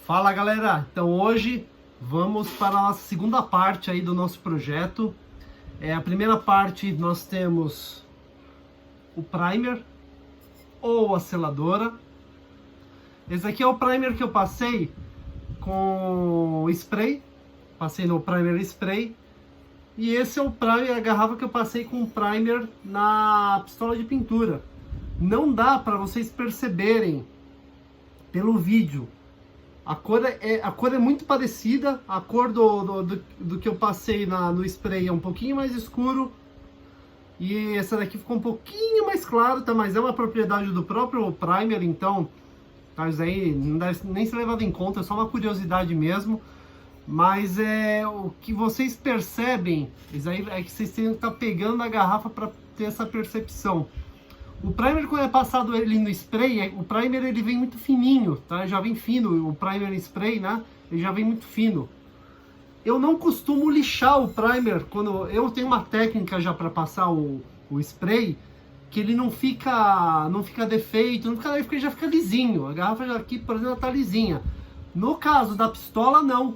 Fala galera, então hoje vamos para a segunda parte aí do nosso projeto. A primeira parte nós temos o primer ou a seladora. Esse aqui é o primer que eu passei com spray, passei no primer spray. E esse é o primer, a garrafa que eu passei com primer na pistola de pintura. Não dá para vocês perceberem pelo vídeo. A cor é muito parecida, a cor do que eu passei no spray é um pouquinho mais escuro. E essa daqui ficou um pouquinho mais claro, tá? Mas é uma propriedade do próprio primer, então tá, isso aí não deve nem ser levado em conta, é só uma curiosidade mesmo. Mas o que vocês percebem, isso aí é que vocês têm que estar pegando a garrafa para ter essa percepção. O primer, quando é passado ele no spray, o primer ele vem muito fininho, tá? Já vem fino, o primer spray, né? Ele já vem muito fino. Eu não costumo lixar o primer, quando eu tenho uma técnica já para passar o spray, que ele não fica defeito, não fica, ele já fica lisinho. A garrafa já aqui, por exemplo, tá lisinha. No caso da pistola, não.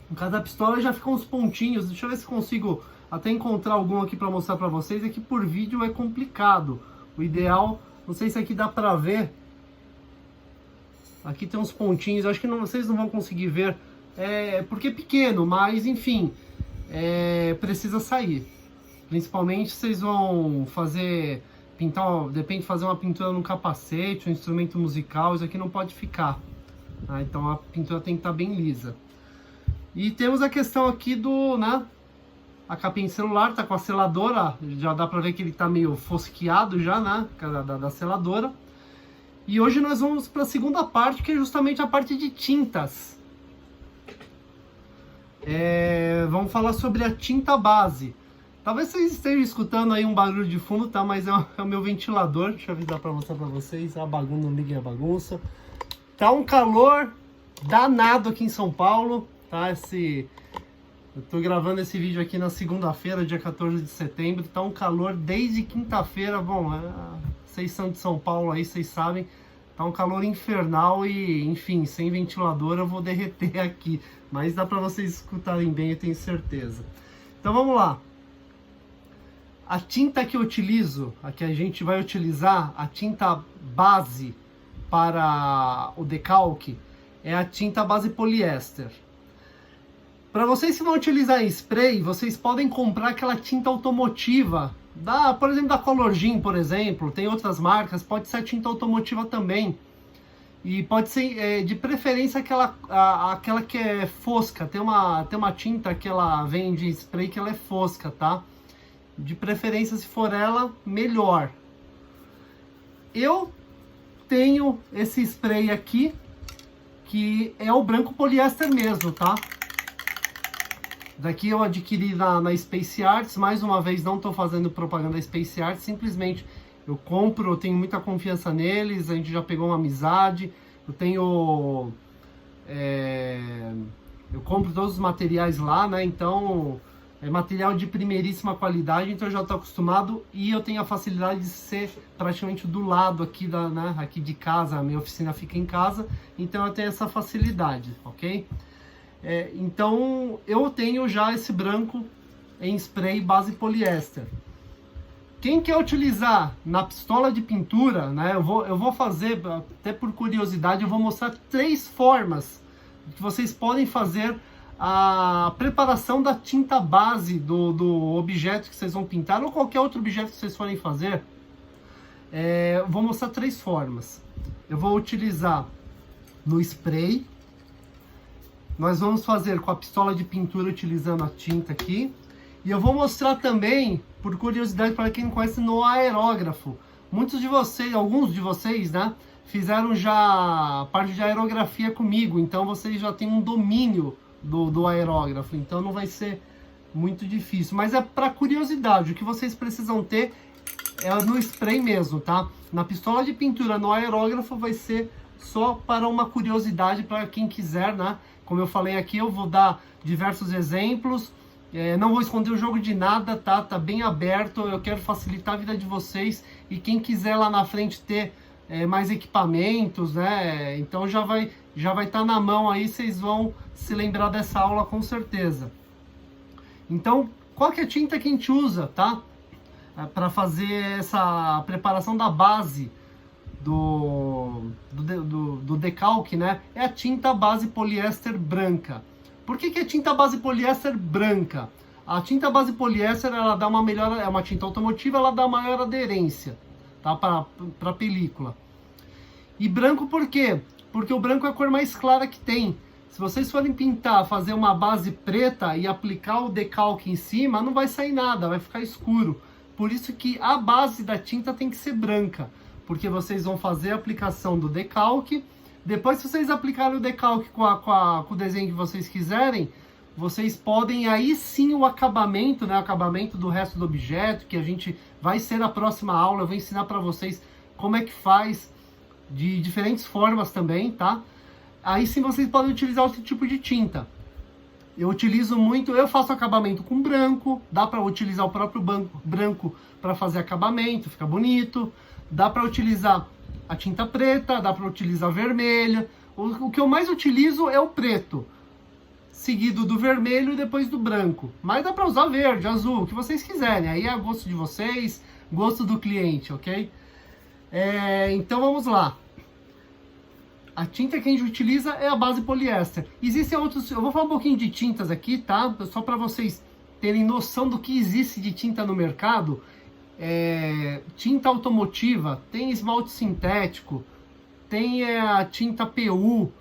No caso da pistola já ficam uns pontinhos. Deixa eu ver se consigo até encontrar algum aqui para mostrar para vocês. Aqui por vídeo é complicado. O ideal, não sei se aqui dá pra ver. Aqui tem uns pontinhos, acho que vocês não vão conseguir ver. Porque é pequeno, mas enfim, precisa sair. Principalmente vocês vão pintar, depende de fazer uma pintura no capacete, um instrumento musical, isso aqui não pode ficar. Tá? Então a pintura tem que estar bem lisa. E temos a questão aqui a capinha de celular, tá com a seladora, já dá pra ver que ele tá meio fosqueado já, né, da seladora. E hoje nós vamos para a segunda parte, que é justamente a parte de tintas. Vamos falar sobre a tinta base. Talvez vocês estejam escutando aí um barulho de fundo, tá, mas é o meu ventilador. Deixa eu ver se dá pra mostrar pra vocês, a bagunça, não liguem a bagunça. Tá um calor danado aqui em São Paulo, tá, eu tô gravando esse vídeo aqui na segunda-feira, dia 14 de setembro. Tá um calor desde quinta-feira. Bom, vocês são de São Paulo aí, vocês sabem. Tá um calor infernal e, enfim, sem ventilador eu vou derreter aqui. Mas dá pra vocês escutarem bem, eu tenho certeza. Então vamos lá. A tinta que eu utilizo, a que a gente vai utilizar, a tinta base para o decalque, é a tinta base poliéster. Para vocês que vão utilizar spray, vocês podem comprar aquela tinta automotiva, por exemplo, da Colorgen, por exemplo, tem outras marcas, pode ser a tinta automotiva também. E pode ser, de preferência, aquela que é fosca. Tem uma tinta que ela vem de spray que ela é fosca, tá? De preferência, se for ela, melhor. Eu tenho esse spray aqui, que é o branco poliéster mesmo, tá? Daqui eu adquiri na Space Arts. Mais uma vez, não estou fazendo propaganda da Space Arts, simplesmente eu compro, eu tenho muita confiança neles, a gente já pegou uma amizade, eu compro todos os materiais lá, né, então é material de primeiríssima qualidade, então eu já estou acostumado e eu tenho a facilidade de ser praticamente do lado aqui, aqui de casa, a minha oficina fica em casa, então eu tenho essa facilidade, ok? Então eu tenho já esse branco em spray base poliéster. Quem quer utilizar na pistola de pintura, né, eu vou fazer, até por curiosidade, eu vou mostrar 3 formas que vocês podem fazer a preparação da tinta base do objeto que vocês vão pintar, ou qualquer outro objeto que vocês forem fazer. Vou mostrar 3 formas. Eu vou utilizar no spray. Nós vamos fazer com a pistola de pintura utilizando a tinta aqui. E eu vou mostrar também, por curiosidade, para quem não conhece, no aerógrafo. Alguns de vocês, né, fizeram já parte de aerografia comigo. Então vocês já têm um domínio do aerógrafo. Então não vai ser muito difícil. Mas é para curiosidade. O que vocês precisam ter é no spray mesmo, tá? Na pistola de pintura, no aerógrafo, vai ser só para uma curiosidade para quem quiser, né? Como eu falei aqui, eu vou dar diversos exemplos, não vou esconder o jogo de nada, tá? Tá bem aberto, eu quero facilitar a vida de vocês e quem quiser lá na frente ter mais equipamentos, né? Então já vai estar na mão aí, vocês vão se lembrar dessa aula com certeza. Então, qual que é a tinta que a gente usa, tá? Para fazer essa preparação da base do decalque, né? É a tinta base poliéster branca. Por que é tinta base poliéster branca? A tinta base poliéster, ela dá uma melhor, é uma tinta automotiva, ela dá maior aderência, tá? Para película. E branco por quê? Porque o branco é a cor mais clara que tem. Se vocês forem pintar, fazer uma base preta e aplicar o decalque em cima, não vai sair nada, vai ficar escuro. Por isso que a base da tinta tem que ser branca, porque vocês vão fazer a aplicação do decalque. Depois, se vocês aplicarem o decalque com o desenho que vocês quiserem, vocês podem, aí sim, o acabamento, né? O acabamento do resto do objeto, que a gente vai ser na próxima aula. Eu vou ensinar para vocês como é que faz, de diferentes formas também, tá? Aí sim vocês podem utilizar outro tipo de tinta. Eu utilizo muito, eu faço acabamento com branco, dá para utilizar o próprio branco para fazer acabamento, fica bonito. Dá para utilizar a tinta preta, dá para utilizar vermelho. O que eu mais utilizo é o preto, seguido do vermelho e depois do branco. Mas dá para usar verde, azul, o que vocês quiserem. Aí é a gosto de vocês, gosto do cliente, ok? Então vamos lá. A tinta que a gente utiliza é a base poliéster. Existem outros, eu vou falar um pouquinho de tintas aqui, tá? Só para vocês terem noção do que existe de tinta no mercado. Tinta automotiva, tem esmalte sintético, tem a tinta PU,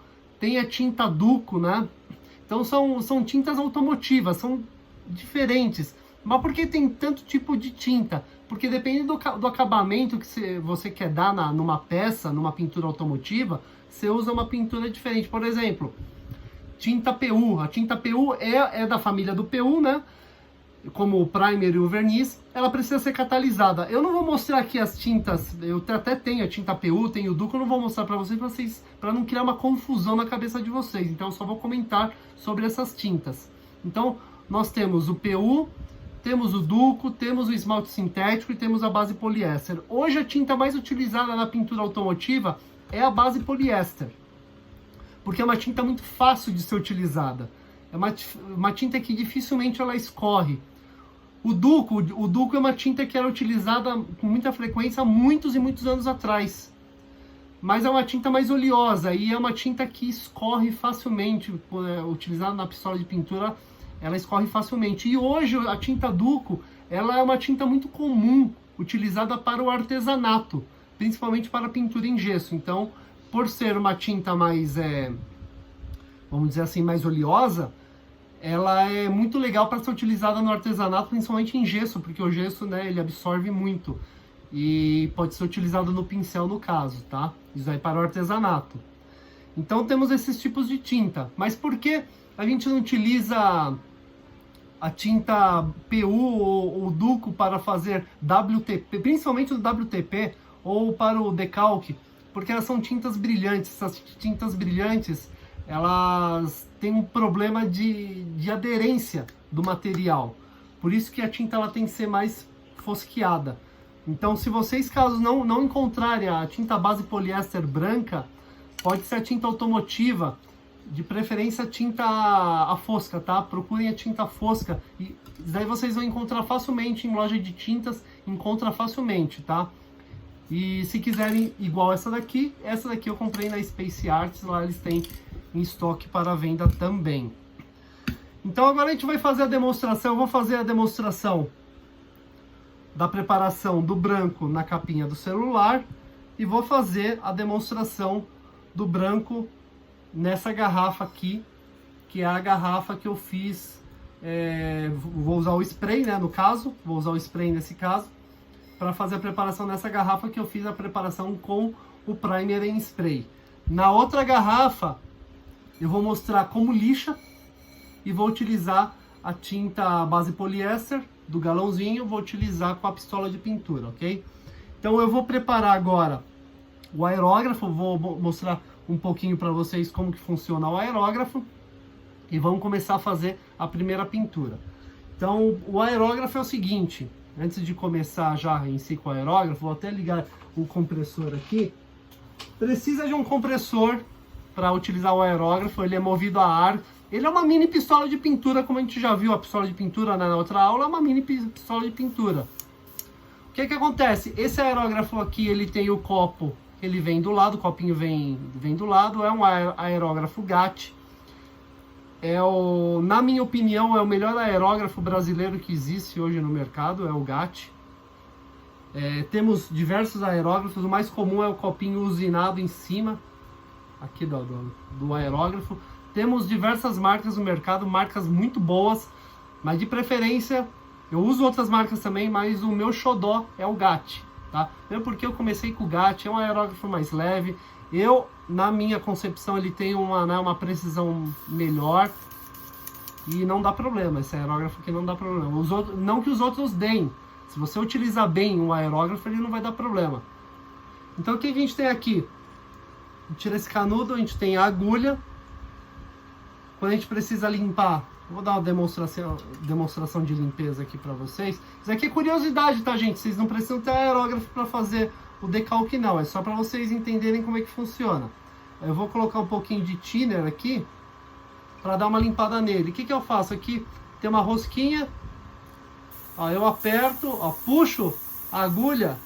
tem a tinta Duco, né? Então são tintas automotivas, são diferentes. Mas por que tem tanto tipo de tinta? Porque depende do acabamento que você quer dar numa peça, numa pintura automotiva, você usa uma pintura diferente. Por exemplo, tinta PU. A tinta PU é da família do PU, né? Como o primer e o verniz. Ela precisa ser catalisada. Eu não vou mostrar aqui as tintas. Eu até tenho a tinta PU, tenho o Duco. Eu não vou mostrar para vocês para não criar uma confusão na cabeça de vocês. Então eu só vou comentar sobre essas tintas. Então nós temos o PU, temos o Duco, temos o esmalte sintético e temos a base poliéster. Hoje a tinta mais utilizada na pintura automotiva é a base poliéster, porque é uma tinta muito fácil de ser utilizada. É uma tinta que dificilmente ela escorre. O Duco é uma tinta que era utilizada com muita frequência há muitos e muitos anos atrás. Mas é uma tinta mais oleosa e é uma tinta que escorre facilmente, utilizada na pistola de pintura, ela escorre facilmente. E hoje a tinta Duco, ela é uma tinta muito comum, utilizada para o artesanato, principalmente para pintura em gesso. Então, por ser uma tinta mais, vamos dizer assim, mais oleosa, ela é muito legal para ser utilizada no artesanato, principalmente em gesso, porque o gesso, né, ele absorve muito. E pode ser utilizado no pincel, no caso, tá? Isso aí para o artesanato. Então temos esses tipos de tinta. Mas por que a gente não utiliza a tinta PU ou Duco para fazer WTP, principalmente no WTP, ou para o decalque? Porque elas são tintas brilhantes. Essas tintas brilhantes, elas têm um problema de aderência do material. Por isso que a tinta ela tem que ser mais fosqueada. Então, se vocês, caso não encontrarem a tinta base poliéster branca, pode ser a tinta automotiva, de preferência a tinta a fosca, tá? Procurem a tinta fosca, e daí vocês vão encontrar facilmente em loja de tintas, encontra facilmente, tá? E se quiserem igual essa daqui eu comprei na Space Arts, lá eles têm em estoque para venda também. Então agora a gente vai fazer a demonstração, eu vou fazer a demonstração da preparação do branco na capinha do celular e vou fazer a demonstração do branco nessa garrafa aqui, que é a garrafa que eu fiz, vou usar o spray, né, no caso, vou usar o spray nesse caso, para fazer a preparação nessa garrafa que eu fiz a preparação com o primer em spray. Na outra garrafa, eu vou mostrar como lixa e vou utilizar a tinta base poliéster do galãozinho, vou utilizar com a pistola de pintura, ok? Então eu vou preparar agora o aerógrafo, vou mostrar um pouquinho para vocês como que funciona o aerógrafo e vamos começar a fazer a primeira pintura. Então o aerógrafo é o seguinte, antes de começar já em si com o aerógrafo, vou até ligar o compressor aqui Precisa de um compressor para utilizar o aerógrafo, ele é movido a ar. Ele é uma mini pistola de pintura, como a gente já viu a pistola de pintura na outra aula, é uma mini pistola de pintura. O que que acontece? Esse aerógrafo aqui, ele tem o copo, ele vem do lado, o copinho vem do lado, é um aerógrafo GAT. Na minha opinião, é o melhor aerógrafo brasileiro que existe hoje no mercado, é o GAT. Temos diversos aerógrafos, o mais comum é o copinho usinado em cima, aqui do aerógrafo. Temos diversas marcas no mercado, marcas muito boas, mas de preferência, eu uso outras marcas também, mas o meu xodó é o GAT, tá? Mesmo porque eu comecei com o GAT, é um aerógrafo mais leve, na minha concepção, ele tem uma precisão melhor e não dá problema, esse aerógrafo aqui não dá problema. Não que os outros deem, se você utilizar bem um aerógrafo, ele não vai dar problema. Então o que a gente tem aqui? Tira esse canudo, a gente tem a agulha. Quando a gente precisa limpar, vou dar uma demonstração de limpeza aqui para vocês. Isso aqui é curiosidade, tá, gente? Vocês não precisam ter aerógrafo para fazer o decalque, não. É só para vocês entenderem como é que funciona. Eu vou colocar um pouquinho de thinner aqui para dar uma limpada nele. O que que eu faço? Aqui tem uma rosquinha. Ó, eu aperto, ó, puxo a agulha.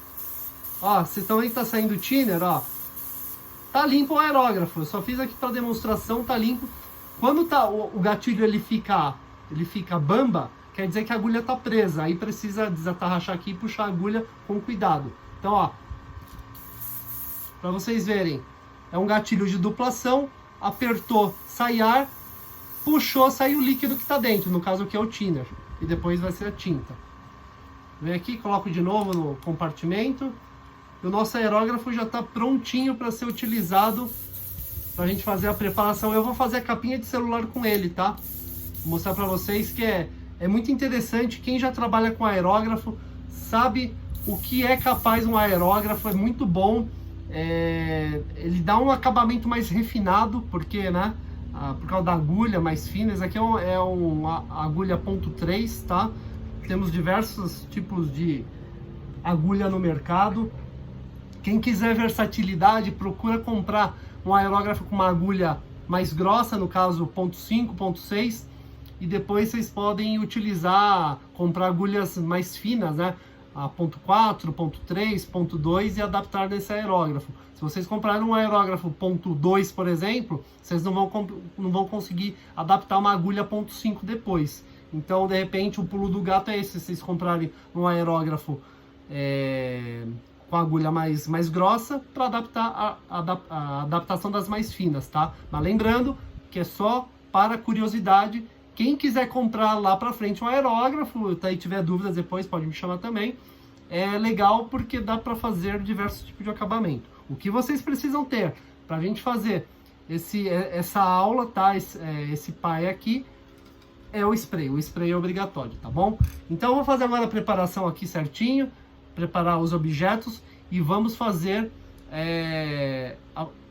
Ó, vocês estão vendo que tá saindo o thinner, ó. Tá limpo o aerógrafo. Eu só fiz aqui para demonstração, tá limpo. Quando o gatilho ele fica bamba, quer dizer que a agulha está presa. Aí precisa desatarrachar aqui e puxar a agulha com cuidado. Então, ó, para vocês verem, é um gatilho de duplação. Apertou, sai ar, puxou, sai o líquido que está dentro. No caso aqui é o thinner. E depois vai ser a tinta. Vem aqui, coloco de novo no compartimento. E o nosso aerógrafo já está prontinho para ser utilizado, pra gente fazer a preparação. Eu vou fazer a capinha de celular com ele, tá? Vou mostrar pra vocês que é muito interessante. Quem já trabalha com aerógrafo sabe o que é capaz um aerógrafo, é muito bom. Ele dá um acabamento mais refinado, porque, né? Por causa da agulha mais fina. Esse aqui é uma agulha .3, tá? Temos diversos tipos de agulha no mercado. Quem quiser versatilidade, procura comprar um aerógrafo com uma agulha mais grossa, no caso .5, .6, e depois vocês podem comprar agulhas mais finas, né? A .4, .3, .2 e adaptar nesse aerógrafo. Se vocês comprarem um aerógrafo .2, por exemplo, vocês não vão conseguir adaptar uma agulha .5 depois. Então, de repente, o pulo do gato é esse, se vocês comprarem um aerógrafo com a agulha mais grossa para adaptar a adaptação das mais finas, tá? Mas lembrando que é só para curiosidade. Quem quiser comprar lá para frente um aerógrafo, tá, e tiver dúvidas depois, pode me chamar também. É legal porque dá para fazer diversos tipos de acabamento. O que vocês precisam ter para a gente fazer essa aula, tá? Esse pai aqui é o spray. O spray é obrigatório, tá bom? Então eu vou fazer agora a preparação aqui certinho, preparar os objetos e vamos fazer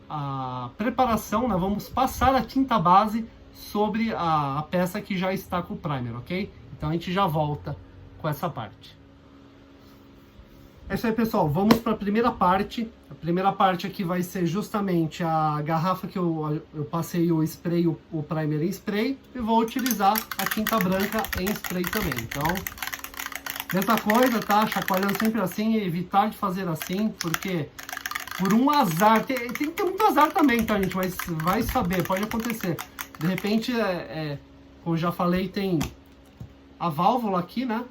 a preparação, né? Vamos passar a tinta base sobre a peça que já está com o primer, ok? Então a gente já volta com essa parte. É isso aí, pessoal, vamos para a primeira parte. A primeira parte aqui vai ser justamente a garrafa que eu passei o spray, o primer em spray, e vou utilizar a tinta branca em spray também. Então, mesma coisa, tá? Chacoalhando sempre assim, evitar de fazer assim, porque por um azar, tem que ter muito azar também, tá, gente? Mas vai saber, pode acontecer. De repente, como já falei, tem a válvula aqui, né?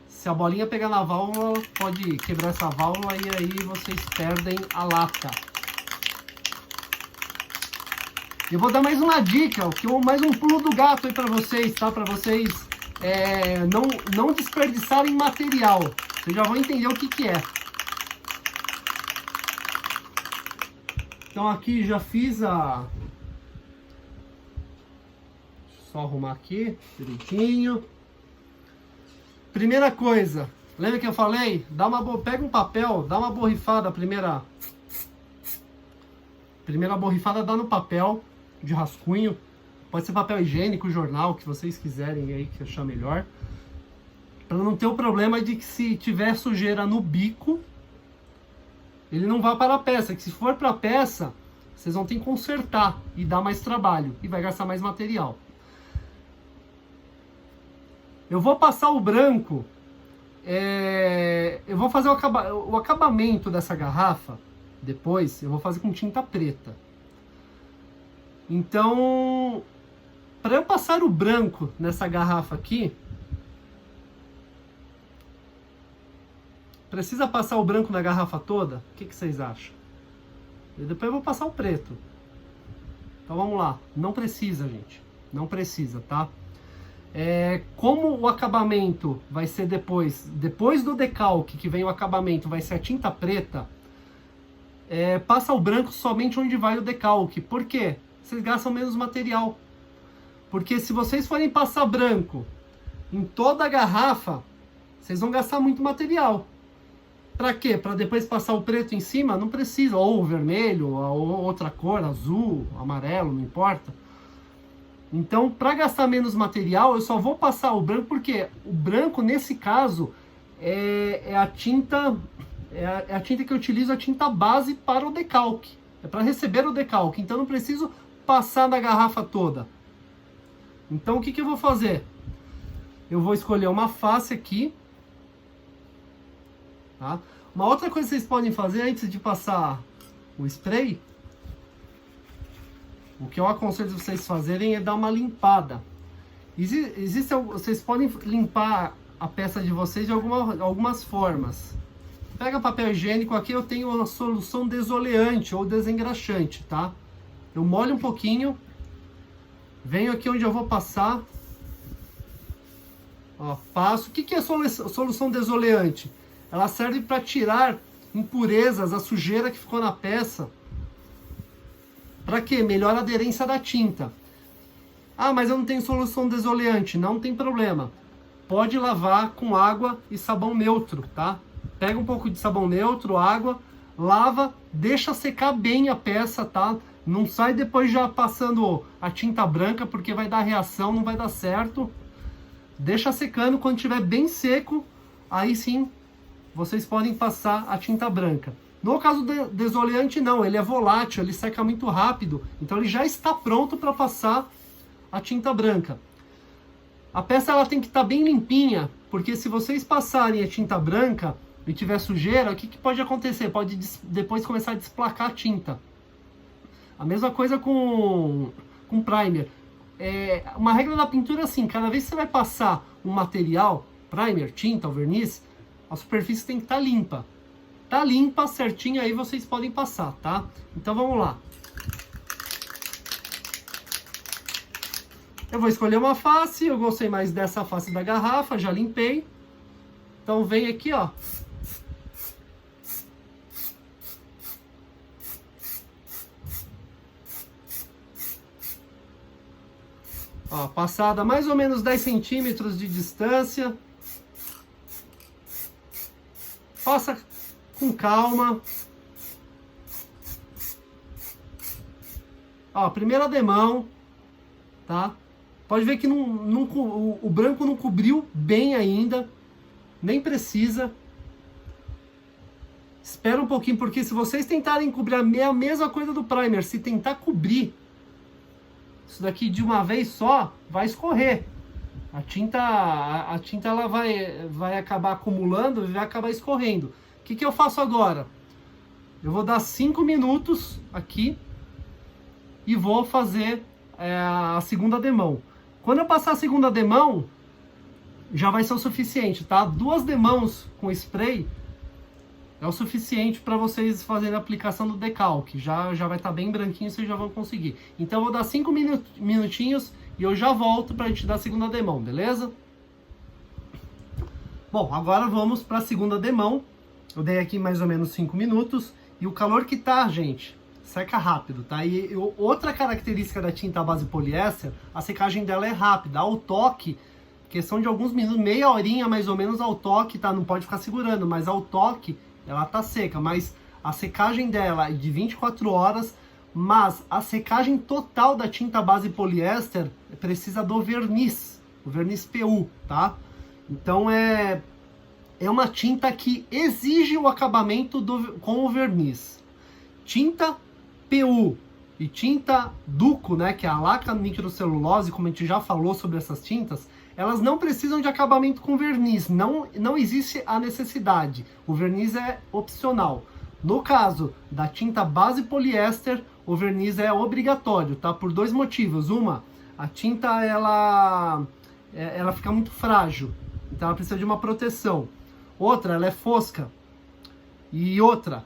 Se a bolinha pegar na válvula, pode quebrar essa válvula e aí vocês perdem a lata. Eu vou dar mais uma dica, mais um pulo do gato aí pra vocês, tá? Pra vocês não desperdiçarem material. Vocês já vão entender o que é. Então aqui já fiz a... Só arrumar aqui, direitinho. Primeira coisa, lembra que eu falei? Pega um papel, dá uma borrifada, a primeira borrifada dá no papel de rascunho. Pode ser papel higiênico, jornal, que vocês quiserem aí, que achar melhor. Para não ter o problema de que se tiver sujeira no bico, ele não vai para a peça, que se for para a peça, vocês vão ter que consertar e dar mais trabalho, e vai gastar mais material. Eu vou passar o branco, eu vou fazer o acabamento dessa garrafa, depois eu vou fazer com tinta preta. Então, para eu passar o branco nessa garrafa aqui, precisa passar o branco na garrafa toda? O que vocês acham? E depois eu vou passar o preto. Então vamos lá. Não precisa, gente. Não precisa, tá? Como o acabamento vai ser depois do decalque, que vem o acabamento, vai ser a tinta preta, passa o branco somente onde vai o decalque. Por quê? Vocês gastam menos material. Porque se vocês forem passar branco em toda a garrafa, vocês vão gastar muito material. Para quê? Para depois passar o preto em cima? Não precisa. Ou o vermelho, ou outra cor, azul, amarelo, não importa. Então, para gastar menos material, eu só vou passar o branco, porque o branco, nesse caso, é a tinta que eu utilizo, a tinta base para o decalque. É para receber o decalque. Então, não preciso passar na garrafa toda. Então, o que eu vou fazer? Eu vou escolher uma face aqui. Tá? Uma outra coisa que vocês podem fazer antes de passar o spray, o que eu aconselho vocês fazerem é dar uma limpada. Vocês podem limpar a peça de vocês de algumas formas. Pega papel higiênico, aqui eu tenho uma solução desoleante ou desengraxante, tá? Eu molho um pouquinho, venho aqui onde eu vou passar, ó, passo. O que é solução desoleante? Ela serve para tirar impurezas, a sujeira que ficou na peça. Para quê? Melhora a aderência da tinta. Ah, mas eu não tenho solução desoleante. Não tem problema. Pode lavar com água e sabão neutro, tá? Pega um pouco de sabão neutro, água, lava, deixa secar bem a peça, tá? Não sai depois já passando a tinta branca, porque vai dar reação, não vai dar certo. Deixa secando, quando estiver bem seco, aí sim vocês podem passar a tinta branca. No caso do desoleante, não, ele é volátil, ele seca muito rápido, então ele já está pronto para passar a tinta branca. A peça ela tem que estar bem limpinha, porque se vocês passarem a tinta branca e tiver sujeira, o que pode acontecer? Pode depois começar a desplacar a tinta. A mesma coisa com primer. Uma regra da pintura é assim, cada vez que você vai passar um material, primer, tinta ou verniz, a superfície tem que estar limpa. Tá limpa, certinho, aí vocês podem passar, tá? Então vamos lá. Eu vou escolher uma face, eu gostei mais dessa face da garrafa, já limpei. Então vem aqui, ó. Ó, passada mais ou menos 10 centímetros de distância. Passa com calma. Ó, primeira demão, tá? Pode ver que o branco não cobriu bem ainda, nem precisa. Espera um pouquinho, porque se vocês tentarem cobrir a mesma coisa do primer, se tentar cobrir isso daqui de uma vez só, vai escorrer. A tinta ela vai acabar acumulando e vai acabar escorrendo. O que eu faço agora? Eu vou dar 5 minutos aqui e vou fazer a segunda demão. Quando eu passar a segunda demão, já vai ser o suficiente, tá? 2 demãos com spray é o suficiente para vocês fazerem a aplicação do decalque. Já vai estar bem branquinho, vocês já vão conseguir. Então eu vou dar 5 minutinhos e eu já volto para a gente dar a segunda demão, beleza? Bom, agora vamos para a segunda demão. Eu dei aqui mais ou menos 5 minutos. E o calor que tá, gente, seca rápido, tá? E outra característica da tinta base poliéster, a secagem dela é rápida. Ao toque, questão de alguns minutos, meia horinha mais ou menos ao toque, tá? Não pode ficar segurando, mas ao toque ela tá seca. Mas a secagem dela é de 24 horas, mas a secagem total da tinta base poliéster precisa do verniz, o verniz PU, tá? Então é uma tinta que exige o acabamento com o verniz. Tinta PU e tinta Duco, né, que é a laca nitrocelulose, como a gente já falou sobre essas tintas, elas não precisam de acabamento com verniz, não existe a necessidade, o verniz é opcional. No caso da tinta base poliéster, o verniz é obrigatório, tá? Por dois motivos. Uma, a tinta ela fica muito frágil, então ela precisa de uma proteção. Outra, ela é fosca. E outra,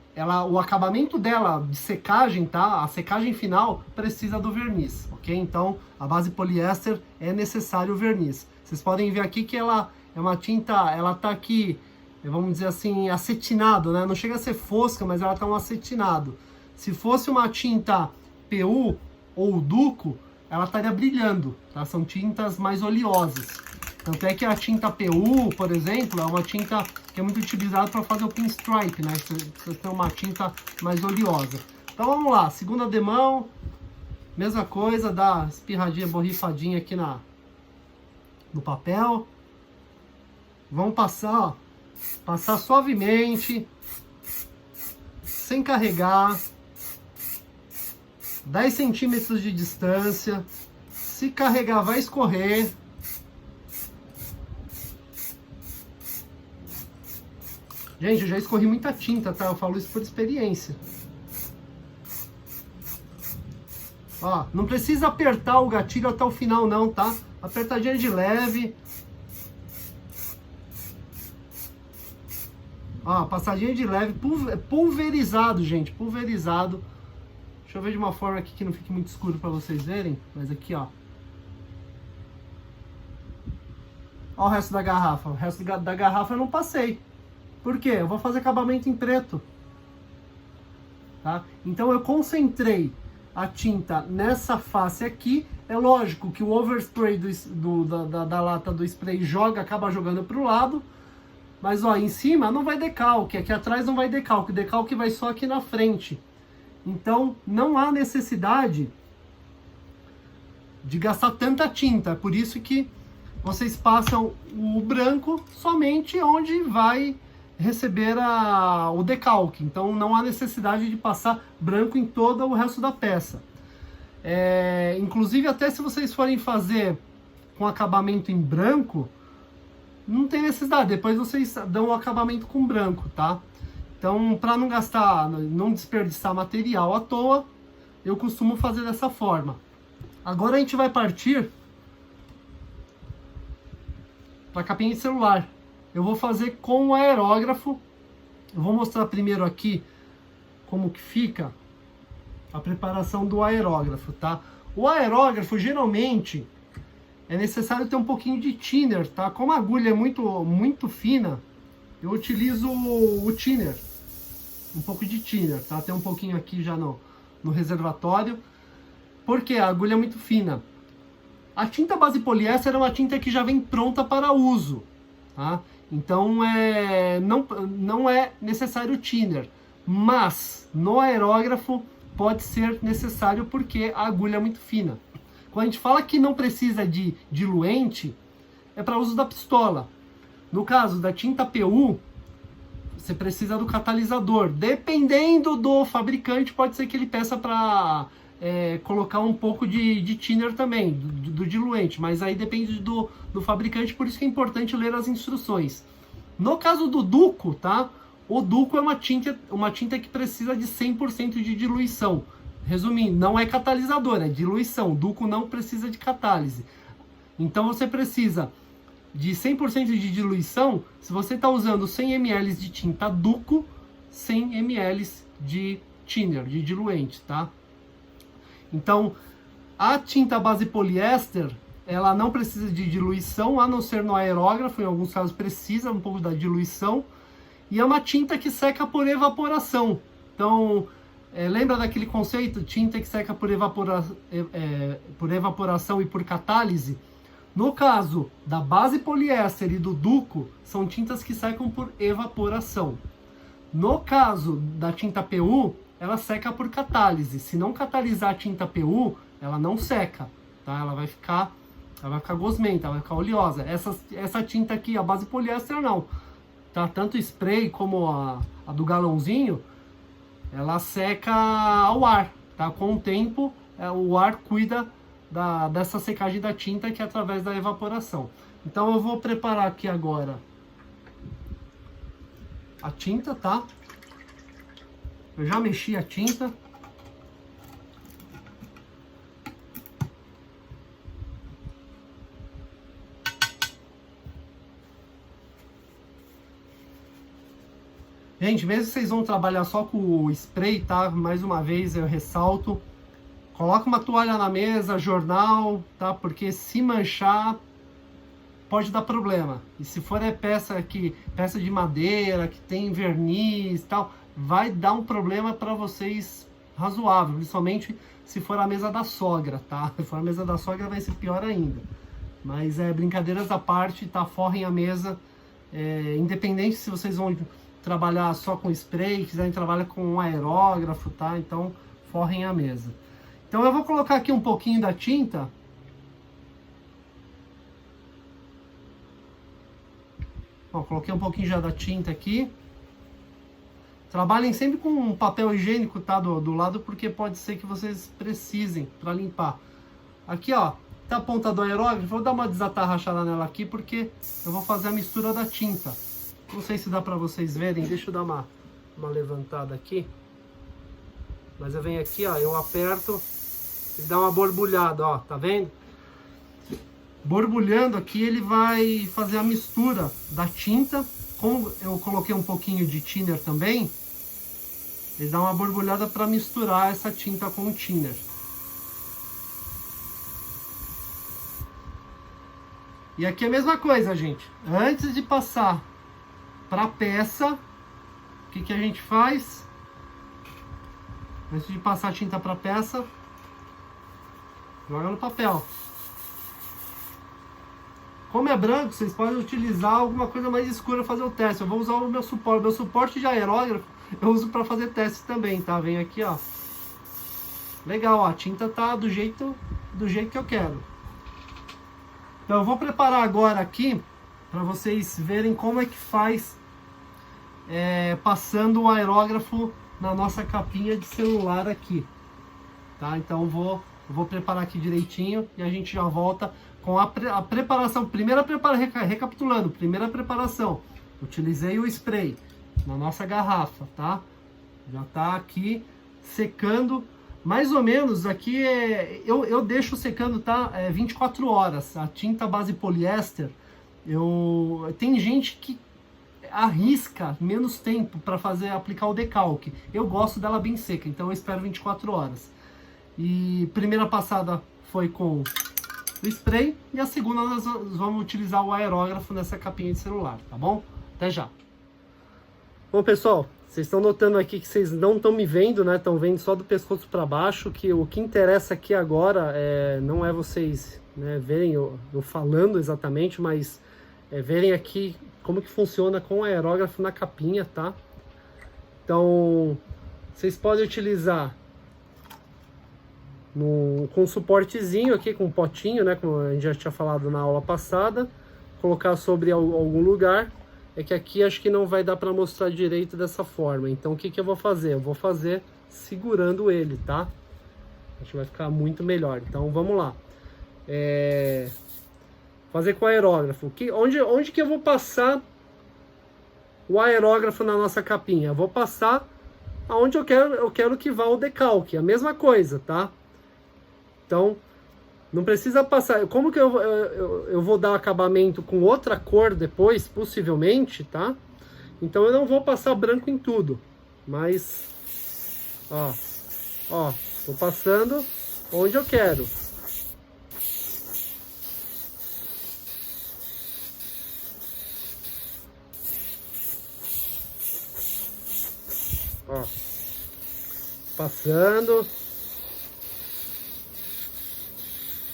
o acabamento dela de secagem, tá? A secagem final precisa do verniz, ok? Então, a base poliéster é necessário o verniz. Vocês podem ver aqui que ela é uma tinta, ela tá aqui, vamos dizer assim, acetinado, né? Não chega a ser fosca, mas ela tá um acetinado. Se fosse uma tinta PU ou Duco, ela estaria brilhando, tá? São tintas mais oleosas. Tanto é que a tinta PU, por exemplo, é uma tinta que é muito utilizada para fazer o pinstripe, né? Você tem uma tinta mais oleosa. Então vamos lá, segunda demão, mesma coisa, dá espirradinha, borrifadinha aqui no papel. Vamos passar, ó, passar suavemente, sem carregar, 10 centímetros de distância. Se carregar, vai escorrer. Gente, eu já escorri muita tinta, tá? Eu falo isso por experiência. Ó, não precisa apertar o gatilho até o final não, tá? Apertadinha de leve. Ó, passadinha de leve, pulverizado, gente, pulverizado. Deixa eu ver de uma forma aqui que não fique muito escuro para vocês verem, mas aqui, ó. Ó o resto da garrafa. O resto da garrafa eu não passei. Por quê? Eu vou fazer acabamento em preto. Tá? Então eu concentrei a tinta nessa face aqui. É lógico que o overspray da lata do spray acaba jogando para o lado. Mas ó, em cima não vai decalque, aqui atrás não vai decalque. O decalque vai só aqui na frente. Então não há necessidade de gastar tanta tinta. Por isso que vocês passam o branco somente onde vai receber o decalque. Então não há necessidade de passar branco em todo o resto da peça. Inclusive até se vocês forem fazer com acabamento em branco, não tem necessidade, depois vocês dão o acabamento com branco, tá? Então, para não gastar, não desperdiçar material à toa, eu costumo fazer dessa forma. Agora a gente vai partir para a capinha de celular. Eu vou fazer com o aerógrafo. Eu vou mostrar primeiro aqui como que fica a preparação do aerógrafo, tá? O aerógrafo, geralmente, é necessário ter um pouquinho de thinner, tá? Como a agulha é muito fina, eu utilizo o thinner. Um pouco de thinner, tá? Tem um pouquinho aqui já no reservatório. Porque a agulha é muito fina. A tinta base poliéster é uma tinta que já vem pronta para uso, tá? Então não é necessário thinner. Mas no aerógrafo pode ser necessário porque a agulha é muito fina. Quando a gente fala que não precisa de diluente, é para uso da pistola. No caso da tinta PU, você precisa do catalisador. Dependendo do fabricante, pode ser que ele peça para colocar um pouco de thinner também, do diluente. Mas aí depende do fabricante, por isso que é importante ler as instruções. No caso do Duco, tá? O Duco é uma tinta que precisa de 100% de diluição. Resumindo, não é catalisador, é diluição. O Duco não precisa de catálise. Então você precisa de 100% de diluição. Se você está usando 100 ml de tinta Duco, 100 ml de thinner, de diluente, tá? Então, a tinta base poliéster, ela não precisa de diluição, a não ser no aerógrafo, em alguns casos precisa um pouco da diluição. E é uma tinta que seca por evaporação. Então, lembra daquele conceito, tinta que seca por evaporação e por catálise? No caso da base poliéster e do Duco, são tintas que secam por evaporação. No caso da tinta PU, ela seca por catálise. Se não catalisar a tinta PU, ela não seca, tá? Ela vai ficar gosmenta, ela vai ficar oleosa. Essa tinta aqui, a base poliéster, não. tá? Tanto spray como a do galãozinho, ela seca ao ar, tá? Com o tempo, o ar cuida dessa secagem da tinta, que é através da evaporação. Então eu vou preparar aqui agora a tinta, tá? Eu já mexi a tinta. Gente, mesmo que vocês vão trabalhar só com o spray, tá? Mais uma vez eu ressalto, coloca uma toalha na mesa, jornal, tá? Porque se manchar, pode dar problema. E se for peça de madeira, que tem verniz e tal, vai dar um problema para vocês razoável, principalmente se for a mesa da sogra, tá? Se for a mesa da sogra vai ser pior ainda. Mas brincadeiras à parte, tá? Forrem a mesa, independente se vocês vão trabalhar só com spray, quiserem trabalhar com um aerógrafo, tá? Então, forrem a mesa. Então eu vou colocar aqui um pouquinho da tinta. Ó, coloquei um pouquinho já da tinta aqui. Trabalhem sempre com um papel higiênico, tá? Do lado, porque pode ser que vocês precisem para limpar. Aqui, ó, tá a ponta do aerógrafo. Vou dar uma desatarrachada nela aqui, porque eu vou fazer a mistura da tinta. Não sei se dá para vocês verem. Deixa eu dar uma levantada aqui. Mas eu venho aqui, ó, eu aperto e dá uma borbulhada, ó, tá vendo? Borbulhando aqui, ele vai fazer a mistura da tinta. Como eu coloquei um pouquinho de thinner também, ele dá uma borbulhada para misturar essa tinta com o thinner. E aqui é a mesma coisa, gente. Antes de passar para a peça, o que a gente faz? Antes de passar a tinta para a peça, joga no papel. Como é branco, vocês podem utilizar alguma coisa mais escura para fazer o teste. Eu vou usar o meu suporte. Meu suporte de aerógrafo eu uso para fazer teste também, tá? Vem aqui, ó. Legal, ó. A tinta tá do jeito que eu quero. Então eu vou preparar agora aqui para vocês verem como é que faz passando o aerógrafo na nossa capinha de celular aqui, tá? Então eu vou preparar aqui direitinho e a gente já volta com a preparação. Recapitulando, primeira preparação, utilizei o spray na nossa garrafa, tá? Já tá aqui secando, mais ou menos aqui eu deixo secando, tá? 24 horas. A tinta base poliéster, tem gente que arrisca menos tempo para aplicar o decalque. Eu gosto dela bem seca, então eu espero 24 horas. E primeira passada foi com o spray e a segunda nós vamos utilizar o aerógrafo nessa capinha de celular, tá bom? Até já. Bom, pessoal, vocês estão notando aqui que vocês não estão me vendo, né? Estão vendo só do pescoço para baixo, que o que interessa aqui agora não é vocês, né, verem eu falando exatamente, mas verem aqui como que funciona com o aerógrafo na capinha, tá? Então, vocês podem utilizar com um suportezinho aqui, com um potinho, né, como a gente já tinha falado na aula passada, colocar sobre algum lugar. É que aqui acho que não vai dar para mostrar direito dessa forma, então o que eu vou fazer? Eu vou fazer segurando ele, tá? Acho que vai ficar muito melhor, então vamos lá. Fazer com o aerógrafo. Onde que eu vou passar o aerógrafo na nossa capinha? Eu vou passar aonde eu quero que vá o decalque, a mesma coisa, tá? Então, não precisa passar. Como que eu vou dar acabamento com outra cor depois, possivelmente, tá? Então eu não vou passar branco em tudo. Mas, ó, vou passando onde eu quero. Ó, passando.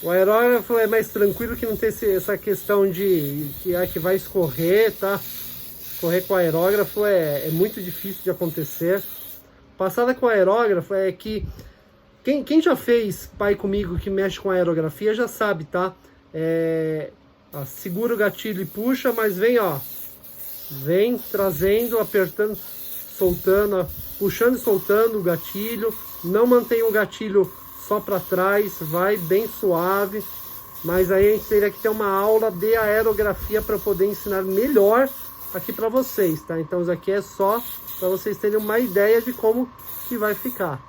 O aerógrafo é mais tranquilo, que não tem essa questão de que vai escorrer, tá? Escorrer com o aerógrafo é muito difícil de acontecer. Passada com o aerógrafo é que quem já fez pai comigo que mexe com aerografia já sabe, tá? Segura o gatilho e puxa, mas vem, ó, Vem trazendo, apertando, soltando, puxando e soltando o gatilho. Não mantenha o gatilho só para trás, vai bem suave. Mas aí a gente teria que ter uma aula de aerografia para poder ensinar melhor aqui para vocês, tá? Então isso aqui é só para vocês terem uma ideia de como que vai ficar.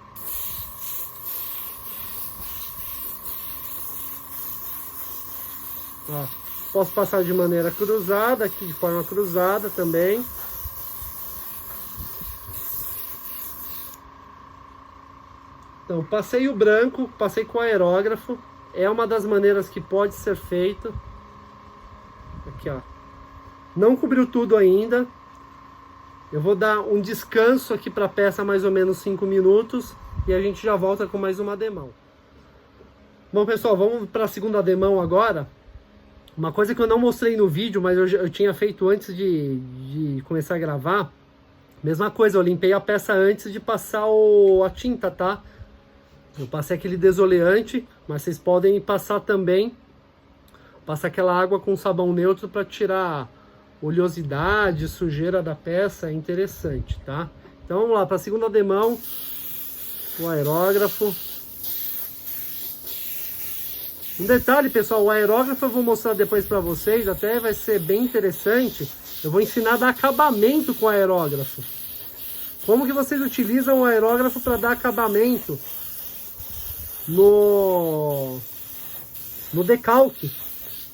Ó, posso passar de maneira cruzada, aqui de forma cruzada também. Então, passei o branco, passei com o aerógrafo. É uma das maneiras que pode ser feito. Aqui, ó. Não cobriu tudo ainda. Eu vou dar um descanso aqui para a peça, mais ou menos 5 minutos. E a gente já volta com mais uma demão. Bom, pessoal, vamos para a segunda demão agora. Uma coisa que eu não mostrei no vídeo, mas eu tinha feito antes de começar a gravar. Mesma coisa, eu limpei a peça antes de passar a tinta, tá? Eu passei aquele desoleante, mas vocês podem passar também. Passar aquela água com sabão neutro para tirar oleosidade, sujeira da peça, é interessante, tá? Então vamos lá, para a segunda demão, o aerógrafo. Um detalhe, pessoal, o aerógrafo eu vou mostrar depois para vocês, até vai ser bem interessante. Eu vou ensinar a dar acabamento com o aerógrafo. Como que vocês utilizam o aerógrafo para dar acabamento no decalque.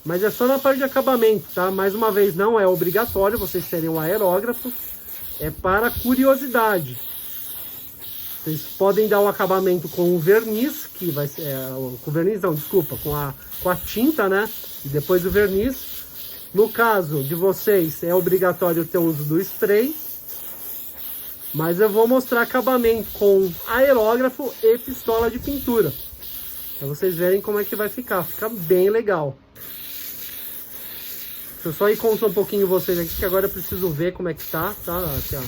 Mas é só na parte de acabamento, tá? Mais uma vez, não é obrigatório vocês terem um aerógrafo. É para curiosidade. Vocês podem dar o acabamento com o verniz, que vai ser... com o verniz não, desculpa, com a tinta, né? E depois o verniz. No caso de vocês, é obrigatório ter o uso do spray. Mas eu vou mostrar acabamento com aerógrafo e pistola de pintura. Para vocês verem como é que vai ficar. Fica bem legal. Deixa eu só ir contar um pouquinho vocês aqui, que agora eu preciso ver como é que tá. Aqui, ó.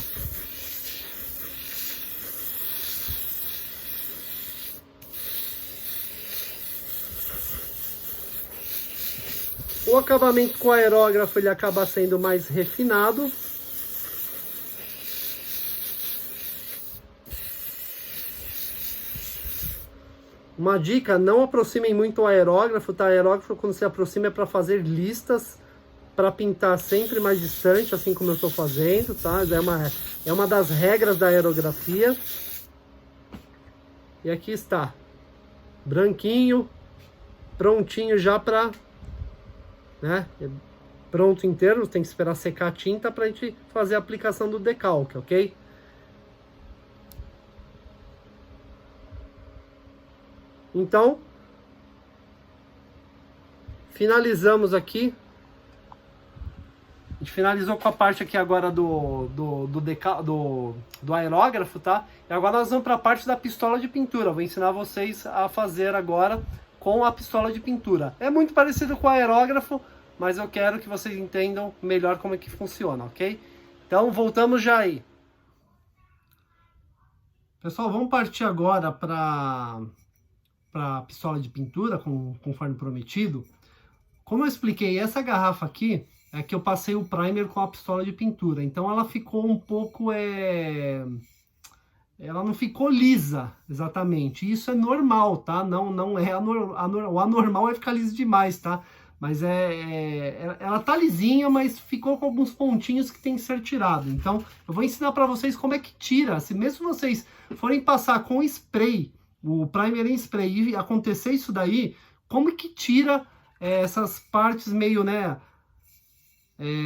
O acabamento com aerógrafo ele acaba sendo mais refinado. Uma dica, não aproximem muito o aerógrafo, tá? Aerógrafo, quando se aproxima, é para fazer listas, para pintar sempre mais distante, assim como eu estou fazendo, tá? É uma das regras da aerografia. E aqui está, branquinho, prontinho já para, né? Pronto inteiro, tem que esperar secar a tinta para a gente fazer a aplicação do decalque, ok? Então, finalizamos aqui. A gente finalizou com a parte aqui agora do aerógrafo, tá? E agora nós vamos para a parte da pistola de pintura. Vou ensinar vocês a fazer agora com a pistola de pintura. É muito parecido com o aerógrafo, mas eu quero que vocês entendam melhor como é que funciona, ok? Então, voltamos já aí. Pessoal, vamos partir agora para a pistola de pintura, conforme prometido. Como eu expliquei, essa garrafa aqui é que eu passei o primer com a pistola de pintura, então ela ficou um pouco ela não ficou lisa exatamente. Isso é normal, tá? Não é o anormal é ficar liso demais, tá? Mas ela tá lisinha, mas ficou com alguns pontinhos que tem que ser tirado. Então eu vou ensinar para vocês como é que tira. Se mesmo vocês forem passar com spray, o primer em spray, e acontecer isso daí, como que tira essas partes meio, né,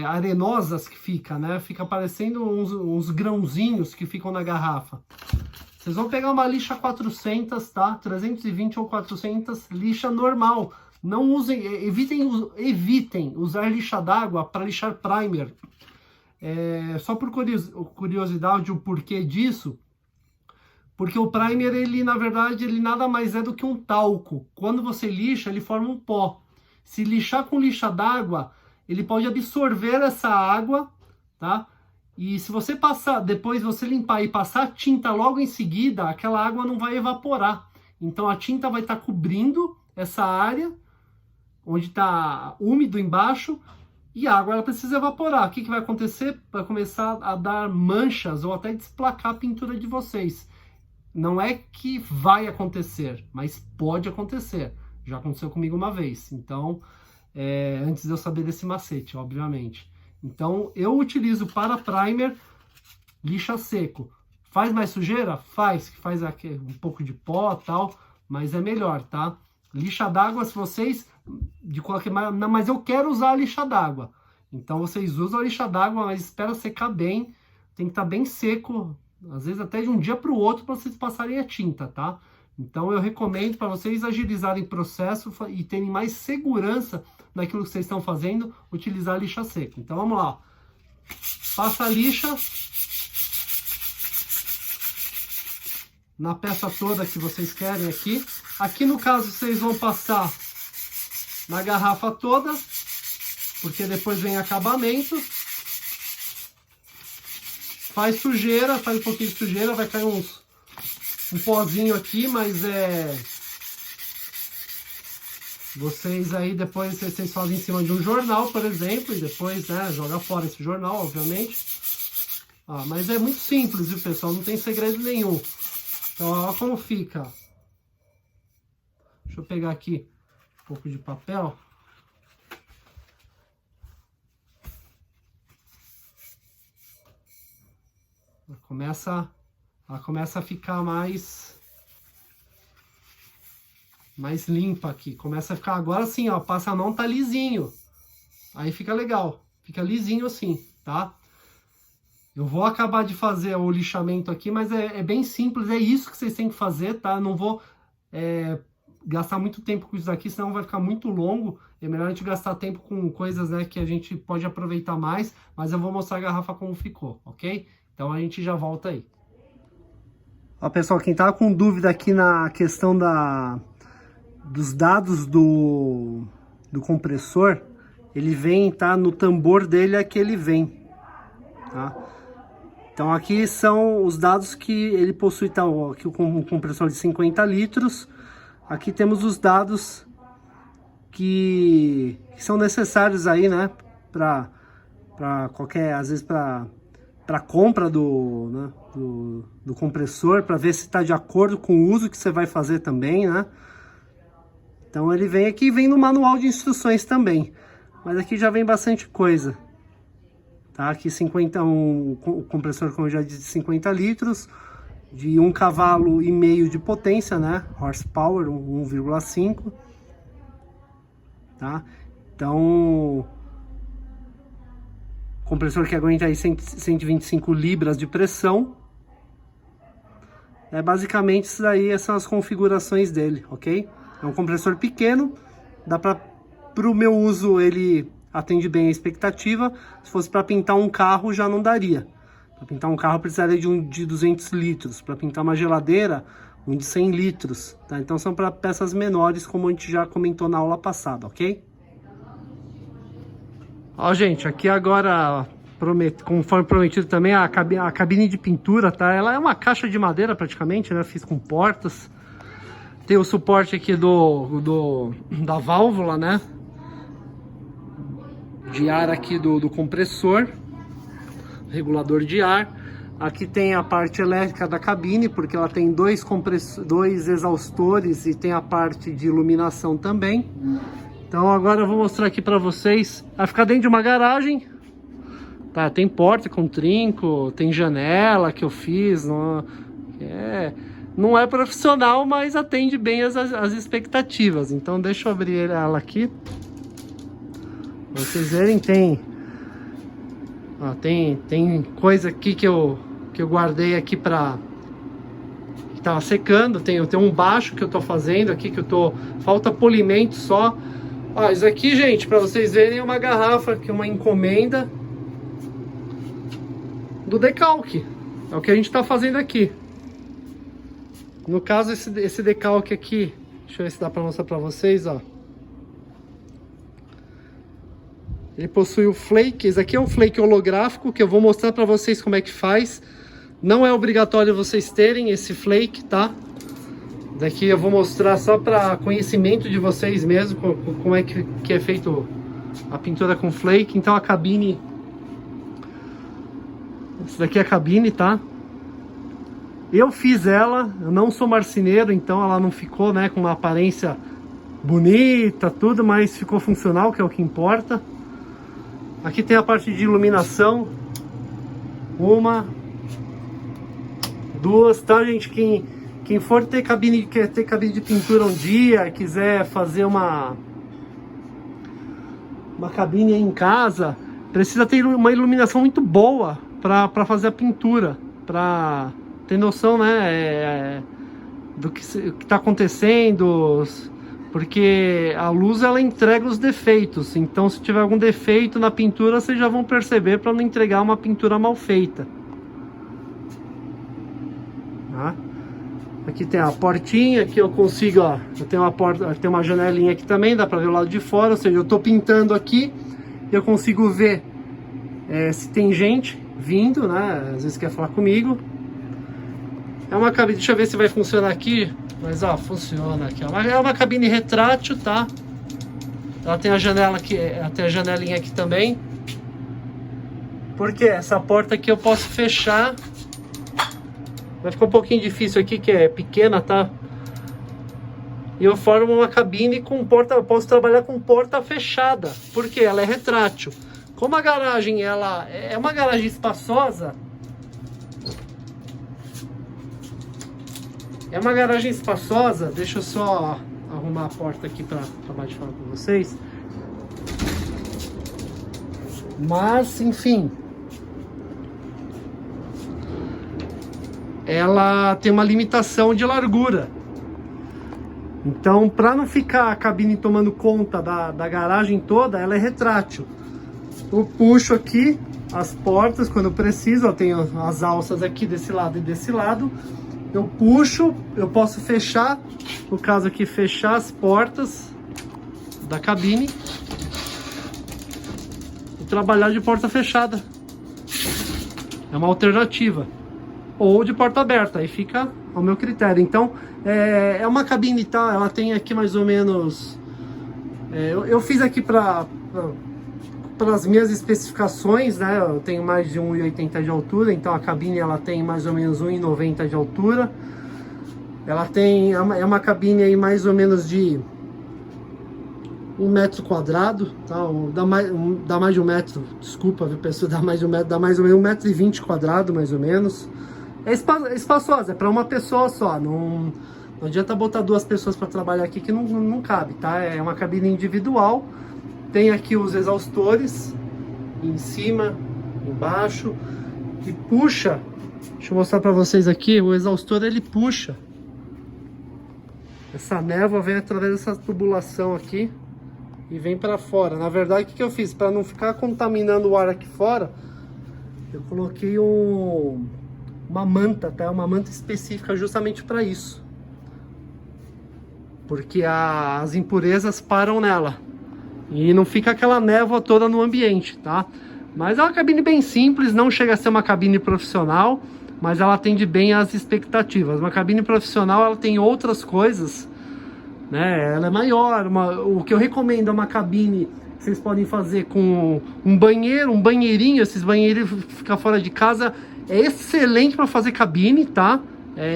arenosas que fica, né? Fica parecendo uns grãozinhos que ficam na garrafa. Vocês vão pegar uma lixa 400, tá? 320 ou 400, lixa normal. Não usem, evitem usar lixa d'água para lixar primer. Só por curiosidade, o porquê disso. Porque o primer, ele na verdade, ele nada mais é do que um talco. Quando você lixa, ele forma um pó. Se lixar com lixa d'água, ele pode absorver essa água, tá? E se você passar, depois você limpar e passar a tinta logo em seguida, aquela água não vai evaporar. Então a tinta vai estar cobrindo essa área, onde está úmido embaixo, E a água ela precisa evaporar. O que vai acontecer? Vai começar a dar manchas ou até desplacar a pintura de vocês. Não é que vai acontecer, mas pode acontecer. Já aconteceu comigo uma vez. Então, antes de eu saber desse macete, obviamente. Então, eu utilizo para primer lixa seco. Faz mais sujeira? Faz aqui um pouco de pó e tal, mas é melhor, tá? Lixa d'água, se vocês, de qualquer maneira, mas eu quero usar a lixa d'água. Então, vocês usam a lixa d'água, mas espera secar bem. Tem que estar bem seco, às vezes até de um dia para o outro, para vocês passarem a tinta, tá? Então, eu recomendo para vocês agilizarem o processo e terem mais segurança naquilo que vocês estão fazendo, utilizar a lixa seca. Então, vamos lá. Passa a lixa na peça toda que vocês querem aqui. Aqui, no caso, vocês vão passar na garrafa toda, porque depois vem acabamento. Faz sujeira, faz um pouquinho de sujeira, vai cair um pozinho aqui, mas vocês aí depois vocês fazem em cima de um jornal, por exemplo, e depois, né, joga fora esse jornal, obviamente. Mas é muito simples, viu, pessoal? Não tem segredo nenhum. Então, olha como fica. Deixa eu pegar aqui um pouco de papel. Ela começa a ficar mais limpa aqui. Começa a ficar agora assim, ó, passa a mão, tá lisinho. Aí fica legal, fica lisinho assim, tá? Eu vou acabar de fazer o lixamento aqui, mas é bem simples, é isso que vocês têm que fazer, tá? Eu não vou gastar muito tempo com isso daqui, senão vai ficar muito longo. É melhor a gente gastar tempo com coisas, né, que a gente pode aproveitar mais, mas eu vou mostrar a garrafa como ficou, ok? Então a gente já volta aí. Ó, pessoal, quem tava com dúvida aqui na questão dos dados do compressor, ele vem, tá? No tambor dele é que ele vem, tá? Então aqui são os dados que ele possui, tá? Aqui o compressor de 50 litros. Aqui temos os dados que são necessários aí, né? Para qualquer, às vezes para compra do compressor, para ver se está de acordo com o uso que você vai fazer também, né? Então ele vem aqui, vem no manual de instruções também, mas aqui já vem bastante coisa, tá? Aqui o compressor, como eu já disse, de 50 litros, de 1,5 cavalo de potência, né? Horsepower, 1,5, tá? Então, compressor que aguenta aí 125 libras de pressão. Basicamente isso daí são as configurações dele, ok? É um compressor pequeno, dá para o meu uso ele atende bem a expectativa. Se fosse para pintar um carro já não daria. Para pintar um carro precisaria de 200 litros. Para pintar uma geladeira, um de 100 litros. Tá? Então são para peças menores, como a gente já comentou na aula passada, ok? Ó, gente, aqui agora, conforme prometido também, a cabine de pintura, tá? Ela é uma caixa de madeira praticamente, né? Fiz com portas. Tem o suporte aqui da válvula, né? De ar aqui do compressor. Regulador de ar. Aqui tem a parte elétrica da cabine, porque ela tem dois exaustores e tem a parte de iluminação também. Então agora eu vou mostrar aqui para vocês. Vai ficar dentro de uma garagem, tá? Tem porta com trinco, tem janela que eu fiz. Não é profissional, mas atende bem as expectativas. Então deixa eu abrir ela aqui. Pra vocês verem, tem coisa aqui que eu guardei aqui que tava secando. Tem um baixo que eu tô fazendo aqui, falta polimento só. Ó, isso aqui, gente, para vocês verem, é uma garrafa, que é uma encomenda do decalque. É o que a gente tá fazendo aqui. No caso, esse decalque aqui, deixa eu ver se dá para mostrar para vocês, ó. Ele possui o flake. Esse aqui é um flake holográfico, que eu vou mostrar para vocês como é que faz. Não é obrigatório vocês terem esse flake, tá? Daqui eu vou mostrar só para conhecimento de vocês mesmo, como é que é feito a pintura com flake. Então a cabine, essa daqui é a cabine, tá? Eu fiz ela, eu não sou marceneiro, então ela não ficou, né, com uma aparência bonita, tudo, mas ficou funcional, que é o que importa. Aqui tem a parte de iluminação. Uma, duas, tá, gente? Quem for ter cabine, quer ter cabine de pintura um dia, quiser fazer uma cabine aí em casa, precisa ter uma iluminação muito boa para fazer a pintura, para ter noção, né, do que está acontecendo, porque a luz ela entrega os defeitos. Então se tiver algum defeito na pintura, vocês já vão perceber, para não entregar uma pintura mal feita. Tá? Aqui tem a portinha, que eu consigo, ó, eu tenho uma porta, tem uma janelinha aqui também, dá para ver o lado de fora, ou seja, eu tô pintando aqui, eu consigo ver se tem gente vindo, né, às vezes quer falar comigo. É uma cabine, deixa eu ver se vai funcionar aqui, mas ó, funciona aqui, ó. É uma cabine retrátil, tá? Ela tem a janela aqui, tem a janelinha aqui também. Porque essa porta aqui eu posso fechar. Vai ficar um pouquinho difícil aqui, que é pequena, tá? E eu formo uma cabine com porta, eu posso trabalhar com porta fechada, porque ela é retrátil. Como a garagem, ela é uma garagem espaçosa, deixa eu só arrumar a porta aqui para acabar de falar com vocês. Mas, enfim, ela tem uma limitação de largura. Então, para não ficar a cabine tomando conta da garagem toda, ela é retrátil. Eu puxo aqui as portas quando eu preciso, eu tenho as alças aqui desse lado e desse lado. Eu puxo, eu posso fechar, no caso aqui, fechar as portas da cabine e trabalhar de porta fechada. É uma alternativa. Ou de porta aberta, aí fica ao meu critério. Então, é uma cabine, tá? Ela tem aqui mais ou menos... eu fiz aqui para as minhas especificações, né? Eu tenho mais de 1,80 de altura, então a cabine ela tem mais ou menos 1,90 de altura. Ela tem... É uma cabine aí mais ou menos de 1 metro quadrado, tá? Dá mais de 1 metro, desculpa, viu, pessoal? Dá mais de 1 metro, dá mais ou menos 1,20 metro quadrado, mais ou menos. É espaçosa, é para uma pessoa só, não adianta botar 2 pessoas para trabalhar aqui que não cabe, tá? É uma cabine individual, tem aqui os exaustores, em cima, embaixo, e puxa, deixa eu mostrar para vocês aqui, o exaustor ele puxa, essa névoa vem através dessa tubulação aqui, e vem para fora. Na verdade, o que eu fiz? Para não ficar contaminando o ar aqui fora, eu coloquei uma manta, tá? Uma manta específica justamente para isso. Porque as impurezas param nela. E não fica aquela névoa toda no ambiente, tá? Mas é uma cabine bem simples, não chega a ser uma cabine profissional, mas ela atende bem às expectativas. Uma cabine profissional, ela tem outras coisas, né? Ela é maior, o que eu recomendo é uma cabine que vocês podem fazer com um banheiro, um banheirinho, esses banheiros que ficam fora de casa, é excelente para fazer cabine, tá?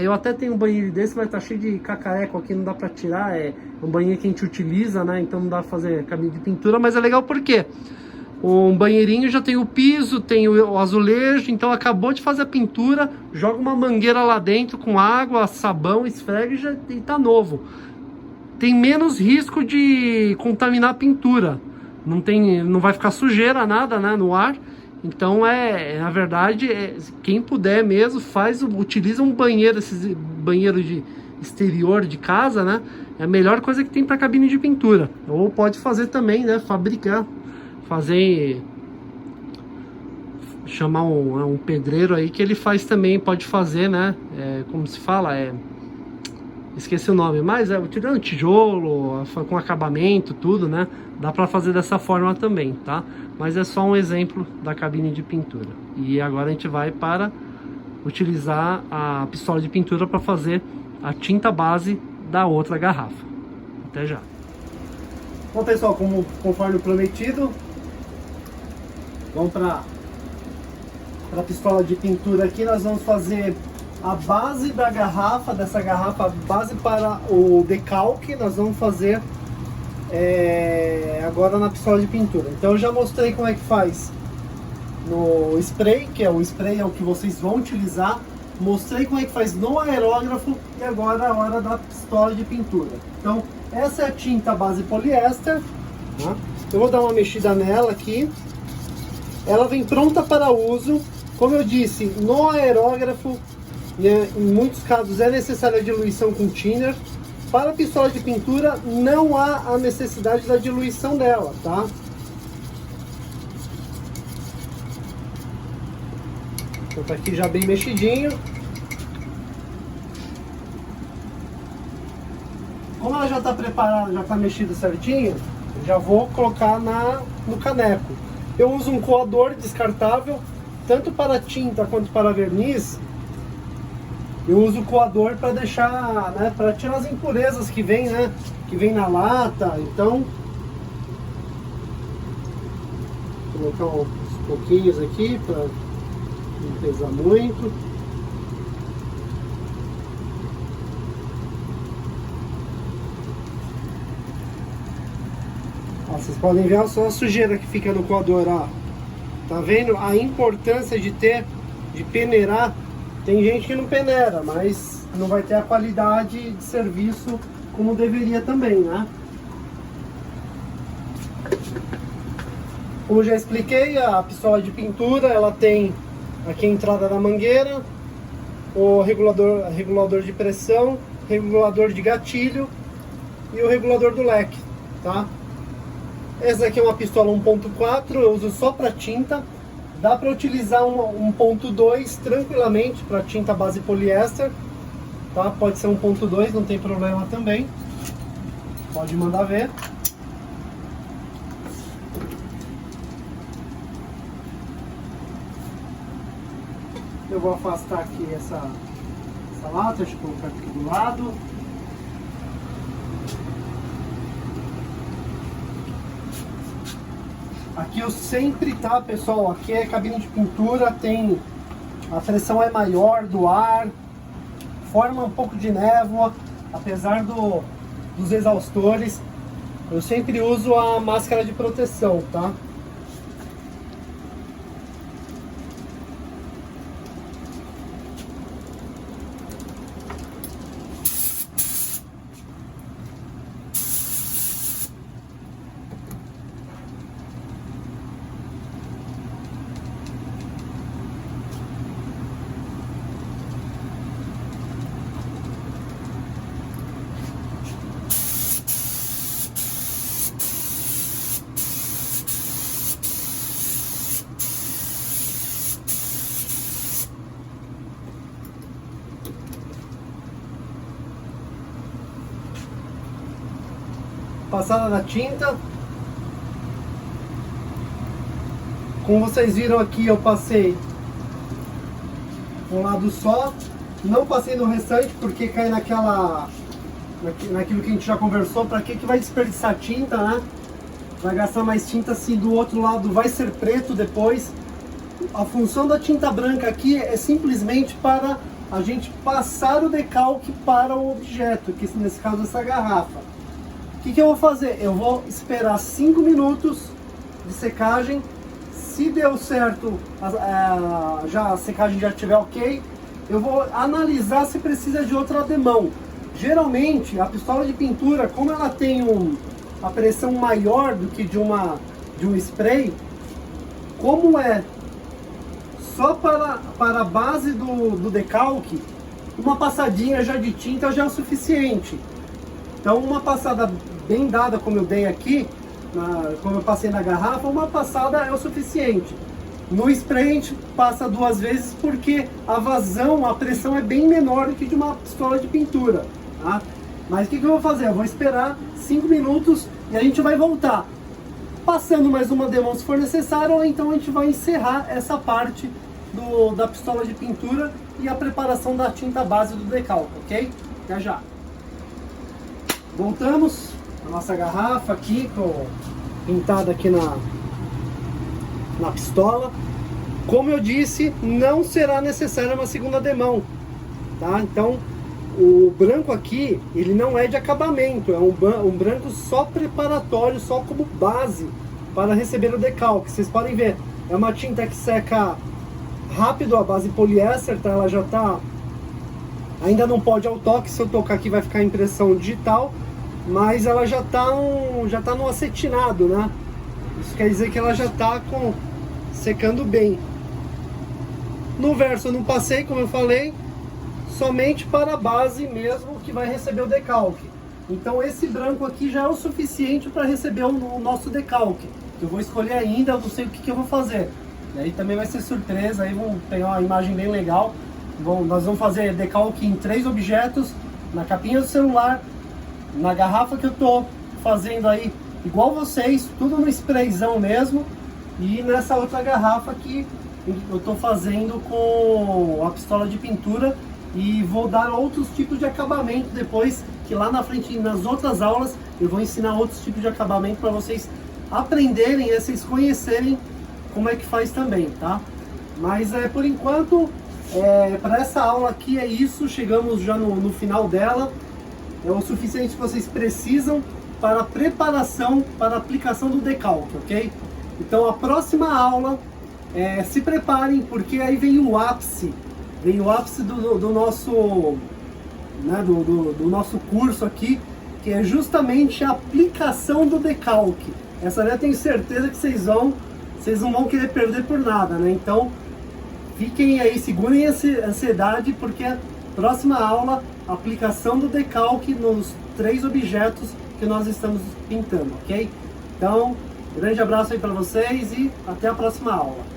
Eu até tenho um banheiro desse, mas tá cheio de cacareco aqui, não dá para tirar, é um banheiro que a gente utiliza, né? Então não dá pra fazer cabine de pintura, mas é legal porque um banheirinho já tem o piso, tem o azulejo, então acabou de fazer a pintura, joga uma mangueira lá dentro com água, sabão, esfrega e tá novo. Tem menos risco de contaminar a pintura, não vai ficar sujeira nada, né, no ar. Então na verdade, quem puder mesmo utiliza um banheiro, esses banheiros de exterior de casa, né? É a melhor coisa que tem para cabine de pintura. Ou pode fazer também, né? Chamar um pedreiro aí que ele faz também, pode fazer, né? Como se fala, esqueci o nome, mas tirando tijolo, com acabamento, tudo, né? Dá para fazer dessa forma também, tá? Mas é só um exemplo da cabine de pintura. E agora a gente vai para utilizar a pistola de pintura para fazer a tinta base da outra garrafa. Até já. Bom pessoal, conforme prometido, vamos para a pistola de pintura aqui. Nós vamos fazer a base da garrafa, dessa garrafa, base para o decalque. Nós vamos fazer agora na pistola de pintura. Então eu já mostrei como é que faz no spray, que é o spray é o que vocês vão utilizar. Mostrei como é que faz no aerógrafo e agora é a hora da pistola de pintura. Então essa é a tinta base poliéster, né? Eu vou dar uma mexida nela aqui. Ela vem pronta para uso. Como eu disse, no aerógrafo, né, em muitos casos é necessária a diluição com thinner. Para a pistola de pintura não há a necessidade da diluição dela, tá? Então tá aqui já bem mexidinho. Como ela já está preparada, já está mexida certinho, eu já vou colocar no caneco. Eu uso um coador descartável, tanto para tinta quanto para verniz. Eu uso o coador para deixar, né, para tirar as impurezas que vem, né, que vem na lata. Então, vou colocar uns pouquinhos aqui para não pesar muito. Ó, vocês podem ver só a sujeira que fica no coador, ó. Tá vendo a importância de peneirar? Tem gente que não peneira, mas não vai ter a qualidade de serviço como deveria também, né? Como já expliquei, a pistola de pintura, ela tem aqui a entrada da mangueira, o regulador de pressão, regulador de gatilho e o regulador do leque, tá? Essa aqui é uma pistola 1.4, eu uso só para tinta. Dá para utilizar um 1.2 tranquilamente para tinta base poliéster, tá? Pode ser 1.2, não tem problema também. Pode mandar ver. Eu vou afastar aqui essa lata, deixa eu colocar aqui do lado. Aqui eu sempre, tá pessoal, aqui é cabine de pintura, tem a pressão é maior do ar, forma um pouco de névoa, apesar dos exaustores. Eu sempre uso a máscara de proteção, tá? Passada da tinta. Como vocês viram aqui, eu passei um lado só, não passei no restante porque cai naquilo que a gente já conversou. Para que vai desperdiçar tinta, né? Vai gastar mais tinta se do outro lado vai ser preto depois. A função da tinta branca aqui é simplesmente para a gente passar o decalque para o objeto, que nesse caso essa garrafa. O que eu vou fazer? Eu vou esperar 5 minutos de secagem. Se deu certo, já a secagem já estiver ok, eu vou analisar se precisa de outro ademão. Geralmente, a pistola de pintura, como ela tem a pressão maior do que de um spray, como é só para a base do decalque, uma passadinha já de tinta já é o suficiente. Então uma passada bem dada como eu dei aqui, como eu passei na garrafa, uma passada é o suficiente. No spray a gente passa 2 vezes porque a vazão, a pressão é bem menor do que de uma pistola de pintura, tá? Mas o que eu vou fazer? Eu vou esperar 5 minutos e a gente vai voltar. Passando mais uma demão se for necessário, ou então a gente vai encerrar essa parte da pistola de pintura e a preparação da tinta base do decalque, ok? Até já! Voltamos a nossa garrafa aqui, pintada aqui na pistola. Como eu disse, não será necessária uma segunda demão, tá? Então, o branco aqui, ele não é de acabamento, é um branco só preparatório, só como base para receber o decalque. Vocês podem ver, é uma tinta que seca rápido, a base poliéster, tá? Ela já tá, ainda não pode ao toque, se eu tocar aqui vai ficar impressão digital, mas ela já tá no acetinado, né? Isso quer dizer que ela já tá secando bem. No verso eu não passei, como eu falei, somente para a base mesmo que vai receber o decalque. Então esse branco aqui já é o suficiente para receber o nosso decalque. Eu vou escolher ainda, eu não sei o que eu vou fazer. E aí também vai ser surpresa, aí vamos pegar uma imagem bem legal. Nós vamos fazer decalque em 3 objetos, na capinha do celular, na garrafa que eu tô fazendo aí, igual vocês, tudo no sprayzão mesmo. E nessa outra garrafa que eu tô fazendo com a pistola de pintura, e vou dar outros tipos de acabamento depois, que lá na frente, nas outras aulas, eu vou ensinar outros tipos de acabamento para vocês aprenderem, vocês conhecerem como é que faz também, tá? Mas por enquanto, para essa aula aqui é isso, chegamos já no final dela. É o suficiente que vocês precisam para a preparação, para a aplicação do decalque, ok? Então a próxima aula, se preparem, porque aí vem o ápice do nosso, né, do nosso curso aqui, que é justamente a aplicação do decalque. Essa eu tenho certeza que vocês não vão querer perder por nada, né? Então fiquem aí, segurem essa ansiedade, porque a próxima aula, a aplicação do decalque nos 3 objetos que nós estamos pintando, ok? Então, grande abraço aí para vocês e até a próxima aula.